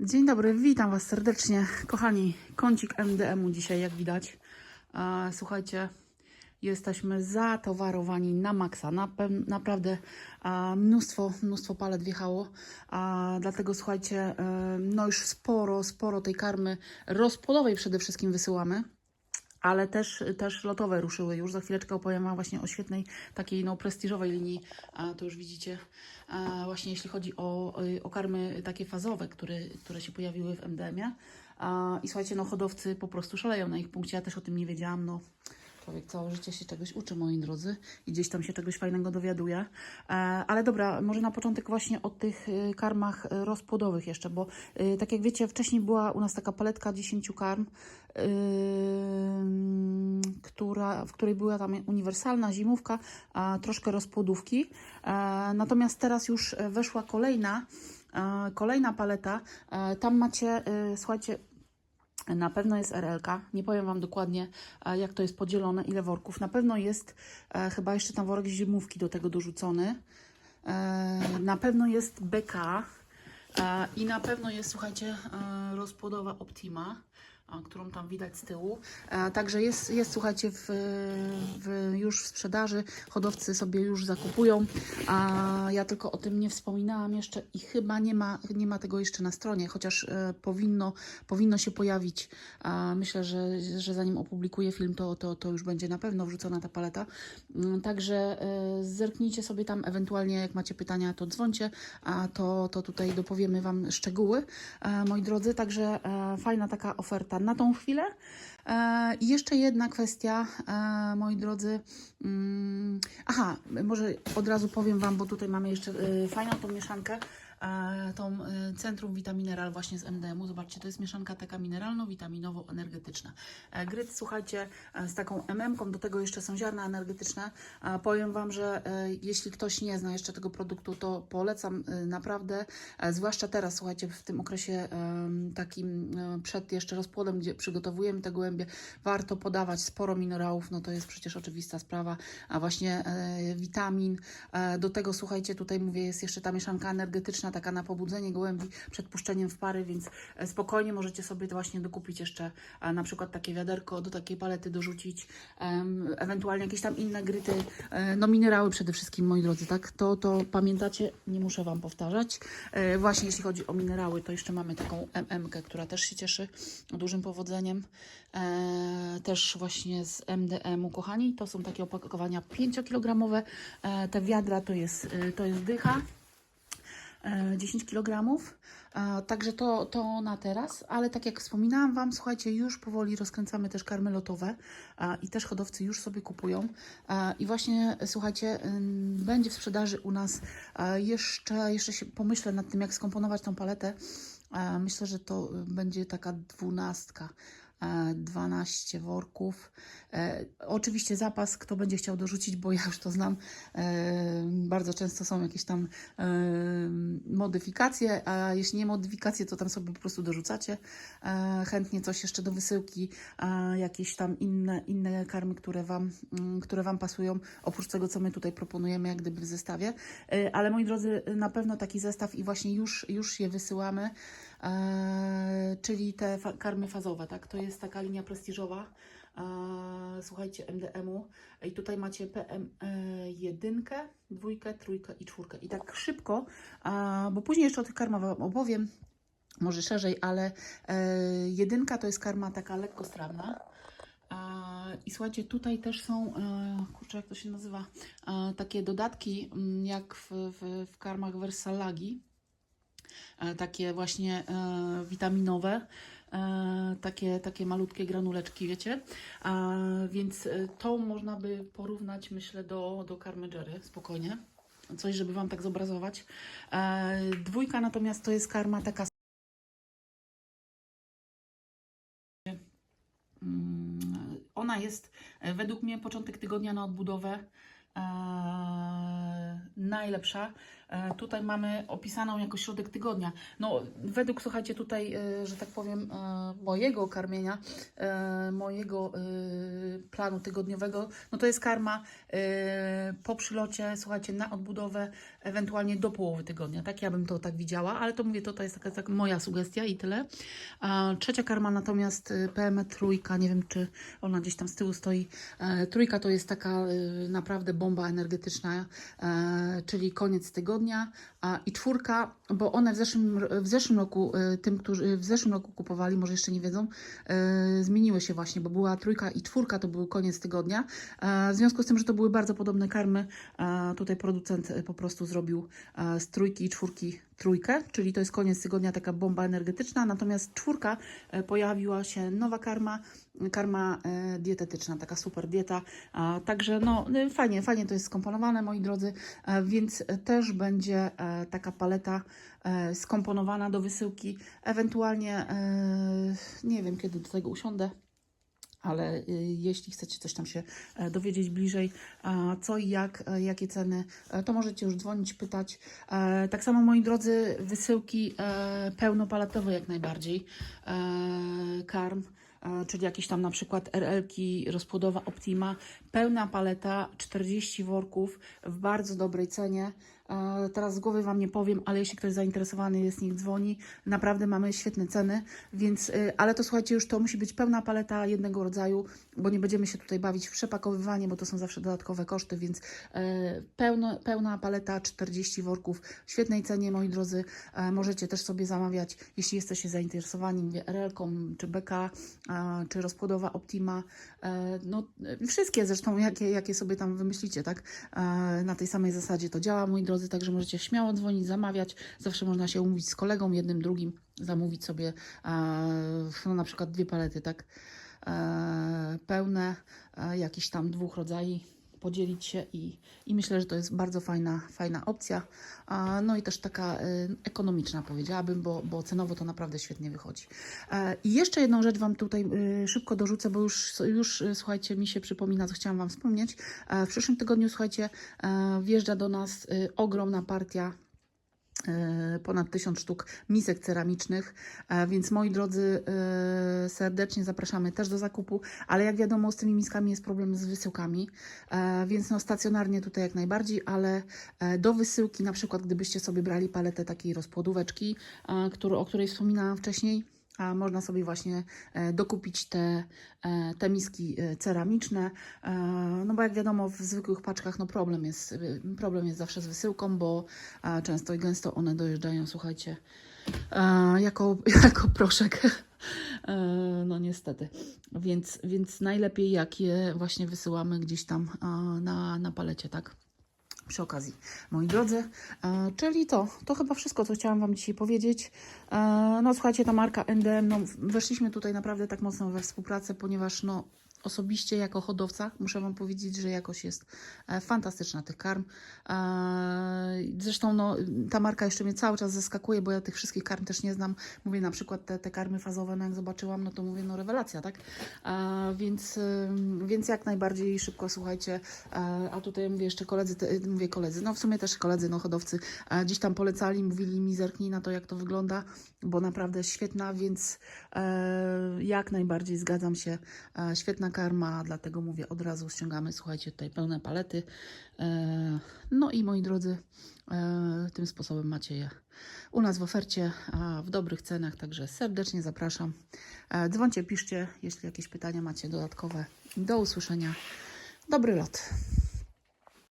Dzień dobry, witam Was serdecznie. Kochani, kącik MDM-u dzisiaj, jak widać. Słuchajcie, jesteśmy zatowarowani na maksa. Naprawdę mnóstwo palet wjechało. Dlatego słuchajcie, no już sporo tej karmy rozpłodowej przede wszystkim wysyłamy. Ale też lotowe ruszyły już. Za chwileczkę opowiem Wam właśnie o świetnej, takiej no, prestiżowej linii. To już widzicie, właśnie jeśli chodzi o karmy takie fazowe, które się pojawiły w MDM-ie. I słuchajcie, no hodowcy po prostu szaleją na ich punkcie. Ja też o tym nie wiedziałam. No, człowiek całe życie się czegoś uczy, moi drodzy, i gdzieś tam się czegoś fajnego dowiaduje. Ale dobra, może na początek właśnie o tych karmach rozpłodowych jeszcze, bo tak jak wiecie, wcześniej była u nas taka paletka 10 karm, w której była tam uniwersalna zimówka, troszkę rozpłodówki. Natomiast teraz już weszła kolejna paleta. Tam macie, słuchajcie, na pewno jest RL-ka. Nie powiem Wam dokładnie, jak to jest podzielone, ile worków. Na pewno jest chyba jeszcze tam worek zimówki do tego dorzucony. Na pewno jest BK i na pewno jest, słuchajcie, rozpłodowa Optima, którą tam widać z tyłu. Także jest słuchajcie, już w sprzedaży. Hodowcy sobie już zakupują. Ja tylko o tym nie wspominałam jeszcze i chyba nie ma tego jeszcze na stronie, chociaż powinno się pojawić. Myślę, że zanim opublikuję film, to już będzie na pewno wrzucona ta paleta. Także zerknijcie sobie tam, ewentualnie jak macie pytania, to dzwońcie, to tutaj dopowiemy Wam szczegóły, moi drodzy. Także fajna taka oferta na tą chwilę. I jeszcze jedna kwestia, moi drodzy. Aha, może od razu powiem Wam, bo tutaj mamy jeszcze fajną tą mieszankę, tą Centrum Vitamineral właśnie z MDM-u. Zobaczcie, to jest mieszanka taka mineralno-witaminowo-energetyczna. Gryc, słuchajcie, z taką MM-ką, do tego jeszcze są ziarna energetyczne. Powiem Wam, że jeśli ktoś nie zna jeszcze tego produktu, to polecam naprawdę, zwłaszcza teraz, słuchajcie, w tym okresie takim przed jeszcze rozpłodem, gdzie przygotowujemy te gołębie, warto podawać sporo minerałów, no to jest przecież oczywista sprawa, a właśnie witamin. Do tego, słuchajcie, tutaj mówię, jest jeszcze ta mieszanka energetyczna, taka na pobudzenie gołębi przed puszczeniem w pary, więc spokojnie możecie sobie właśnie dokupić jeszcze na przykład takie wiaderko, do takiej palety dorzucić, ewentualnie jakieś tam inne gryty, no minerały przede wszystkim, moi drodzy, tak? To pamiętacie, nie muszę Wam powtarzać. Właśnie jeśli chodzi o minerały, to jeszcze mamy taką MM-kę, która też się cieszy dużym powodzeniem. Też właśnie z MDM-u, kochani, to są takie opakowania 5-kilogramowe. Te wiadra to jest dycha. 10 kg. Także to na teraz, ale tak jak wspominałam Wam, słuchajcie, już powoli rozkręcamy też karmy lotowe i też hodowcy już sobie kupują. I właśnie, słuchajcie, będzie w sprzedaży u nas jeszcze się pomyślę nad tym, jak skomponować tą paletę. Myślę, że to będzie taka 12. 12 worków. Oczywiście zapas, kto będzie chciał dorzucić, bo ja już to znam. Bardzo często są jakieś tam modyfikacje, a jeśli nie modyfikacje, to tam sobie po prostu dorzucacie. Chętnie coś jeszcze do wysyłki, jakieś tam inne karmy, które Wam pasują, oprócz tego, co my tutaj proponujemy, jak gdyby w zestawie. Ale moi drodzy, na pewno taki zestaw i właśnie już je wysyłamy. Czyli te karmy fazowe, tak? To jest taka linia prestiżowa, słuchajcie, MDM-u i tutaj macie PM1, 2, 3 i 4. I tak szybko, bo później jeszcze o tych karmach Wam opowiem, może szerzej, ale 1 to jest karma taka lekkostrawna. I słuchajcie, tutaj też są, kurczę, jak to się nazywa, takie dodatki, jak w karmach Versallagi. Takie właśnie witaminowe, takie malutkie granuleczki, wiecie. Więc to można by porównać, myślę, do karmy Jerry, spokojnie. Coś, żeby Wam tak zobrazować. 2 natomiast to jest karma taka. Ona jest według mnie początek tygodnia na odbudowę najlepsza. Tutaj mamy opisaną jako środek tygodnia. No, według, słuchajcie, tutaj, że tak powiem, mojego karmienia, mojego planu tygodniowego, no to jest karma po przylocie, słuchajcie, na odbudowę ewentualnie do połowy tygodnia, tak? Ja bym to tak widziała, ale to mówię, to jest taka moja sugestia i tyle. Trzecia karma natomiast PM trójka, nie wiem czy ona gdzieś tam z tyłu stoi. Trójka to jest taka naprawdę bomba energetyczna, czyli koniec tygodnia. I czwórka, bo one w zeszłym roku, tym, którzy w zeszłym roku kupowali, może jeszcze nie wiedzą, zmieniły się właśnie, bo była trójka i czwórka, to był koniec tygodnia. W związku z tym, że to były bardzo podobne karmy, tutaj producent po prostu zrobił z trójki i czwórki trójkę, czyli to jest koniec tygodnia, taka bomba energetyczna, natomiast czwórka pojawiła się nowa karma dietetyczna, taka super dieta, także no fajnie to jest skomponowane, moi drodzy, więc też będzie taka paleta skomponowana do wysyłki, ewentualnie nie wiem kiedy do tego usiądę, ale jeśli chcecie coś tam się dowiedzieć bliżej, co i jak, jakie ceny, to możecie już dzwonić, pytać. Tak samo, moi drodzy, wysyłki pełnopaletowe jak najbardziej. Karm, czyli jakieś tam na przykład RL-ki, rozpłodowa Optima, pełna paleta, 40 worków w bardzo dobrej cenie. Teraz z głowy Wam nie powiem, ale jeśli ktoś zainteresowany jest, niech dzwoni. Naprawdę mamy świetne ceny, więc, ale to słuchajcie, już to musi być pełna paleta jednego rodzaju, bo nie będziemy się tutaj bawić w przepakowywanie, bo to są zawsze dodatkowe koszty, więc pełna paleta, 40 worków w świetnej cenie, moi drodzy. Możecie też sobie zamawiać, jeśli jesteście zainteresowani, mówię, RL-ką, czy BK, czy rozpłodowa Optima, no wszystkie zresztą, jakie sobie tam wymyślicie, tak? Na tej samej zasadzie to działa, moi drodzy, także możecie śmiało dzwonić, zamawiać. Zawsze można się umówić z kolegą, jednym, drugim, zamówić sobie no, na przykład 2 palety, tak? Pełne, jakichś tam 2 rodzajów, podzielić się i myślę, że to jest bardzo fajna opcja. No i też taka ekonomiczna, powiedziałabym, bo cenowo to naprawdę świetnie wychodzi. I jeszcze jedną rzecz Wam tutaj szybko dorzucę, bo już słuchajcie, mi się przypomina, co chciałam Wam wspomnieć. W przyszłym tygodniu, słuchajcie, wjeżdża do nas ogromna partia, ponad 1000 sztuk misek ceramicznych, więc moi drodzy, serdecznie zapraszamy też do zakupu, ale jak wiadomo, z tymi miskami jest problem z wysyłkami, więc no stacjonarnie tutaj jak najbardziej, ale do wysyłki, na przykład gdybyście sobie brali paletę takiej rozpłodóweczki, o której wspominałam wcześniej, można sobie właśnie dokupić te miski ceramiczne, no bo jak wiadomo, w zwykłych paczkach no problem jest zawsze z wysyłką, bo często i gęsto one dojeżdżają, słuchajcie, jako proszek. No niestety, więc najlepiej jak je właśnie wysyłamy gdzieś tam na palecie, tak? Przy okazji, moi drodzy, czyli to chyba wszystko, co chciałam Wam dzisiaj powiedzieć. No słuchajcie, ta marka NDM, no weszliśmy tutaj naprawdę tak mocno we współpracę, ponieważ no osobiście jako hodowca muszę Wam powiedzieć, że jakość jest fantastyczna tych karm. Zresztą no, ta marka jeszcze mnie cały czas zaskakuje, bo ja tych wszystkich karm też nie znam. Mówię na przykład te karmy fazowe, no jak zobaczyłam, no to mówię, no rewelacja, tak? Więc jak najbardziej szybko, słuchajcie, a tutaj mówię jeszcze koledzy, no w sumie też koledzy, no hodowcy, gdzieś tam polecali, mówili mi, zerknij na to, jak to wygląda, bo naprawdę świetna, więc jak najbardziej zgadzam się, świetna karma, dlatego mówię, od razu ściągamy, słuchajcie, tutaj pełne palety. No i moi drodzy, tym sposobem macie je u nas w ofercie, w dobrych cenach, także serdecznie zapraszam. Dzwońcie, piszcie, jeśli jakieś pytania macie dodatkowe. Do usłyszenia. Dobry lot.